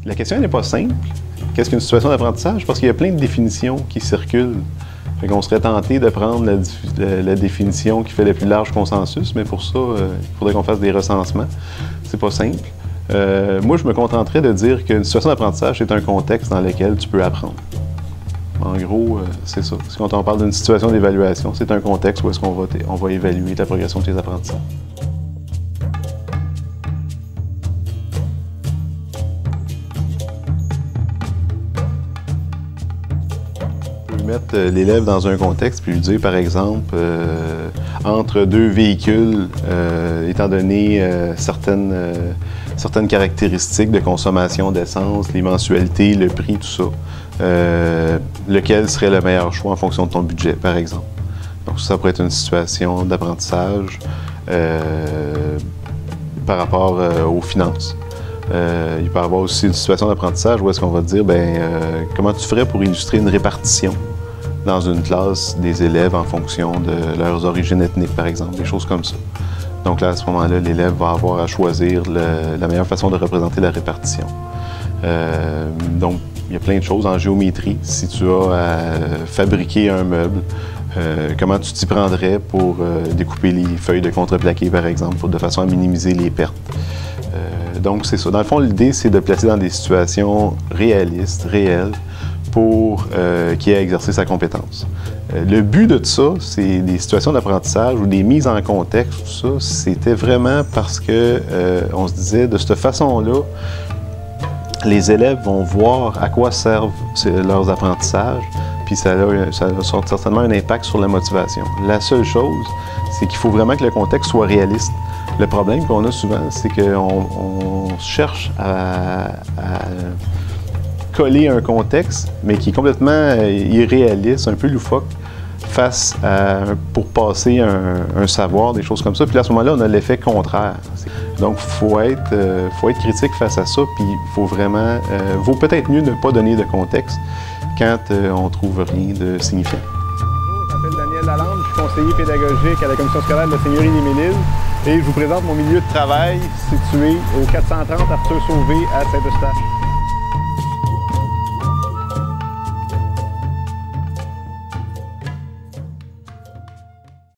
La question n'est pas simple. Qu'est-ce qu'une situation d'apprentissage? Parce qu'il y a plein de définitions qui circulent. Fait qu'on serait tenté de prendre la définition qui fait le plus large consensus, mais pour ça, il faudrait qu'on fasse des recensements. C'est pas simple. Moi, je me contenterais de dire qu'une situation d'apprentissage, c'est un contexte dans lequel tu peux apprendre. En gros, c'est ça. Quand on parle d'une situation d'évaluation, c'est un contexte où est-ce qu'on va évaluer la progression de tes apprentissages. Mettre l'élève dans un contexte puis lui dire, par exemple, entre deux véhicules, étant donné certaines caractéristiques de consommation d'essence, les mensualités, le prix, tout ça, lequel serait le meilleur choix en fonction de ton budget, par exemple. Donc ça pourrait être une situation d'apprentissage par rapport aux finances. Il peut y avoir aussi une situation d'apprentissage où est-ce qu'on va te dire, comment tu ferais pour illustrer une répartition dans une classe des élèves en fonction de leurs origines ethniques, par exemple, des choses comme ça. Donc là, à ce moment-là, l'élève va avoir à choisir la meilleure façon de représenter la répartition. Donc, il y a plein de choses en géométrie. Si tu as à fabriquer un meuble, comment tu t'y prendrais pour découper les feuilles de contreplaqué, par exemple, de façon à minimiser les pertes. Donc, c'est ça. Dans le fond, l'idée, c'est de placer dans des situations réalistes, réelles, pour qui ait exercé sa compétence. Le but de tout ça, c'est des situations d'apprentissage ou des mises en contexte, tout ça, c'était vraiment parce que on se disait, de cette façon-là, les élèves vont voir à quoi servent leurs apprentissages, puis ça a certainement un impact sur la motivation. La seule chose, c'est qu'il faut vraiment que le contexte soit réaliste. Le problème qu'on a souvent, c'est qu'on cherche à coller un contexte, mais qui est complètement irréaliste, un peu loufoque, pour passer un savoir, des choses comme ça. Puis à ce moment-là, on a l'effet contraire. Donc, il faut être critique face à ça, puis il faut vraiment... vaut peut-être mieux ne pas donner de contexte quand on trouve rien de signifiant. Bonjour, je m'appelle Daniel Lalande, je suis conseiller pédagogique à la commission scolaire de la Seigneurie des Méniles et je vous présente mon milieu de travail situé au 430 Arthur Sauvé à Saint-Eustache.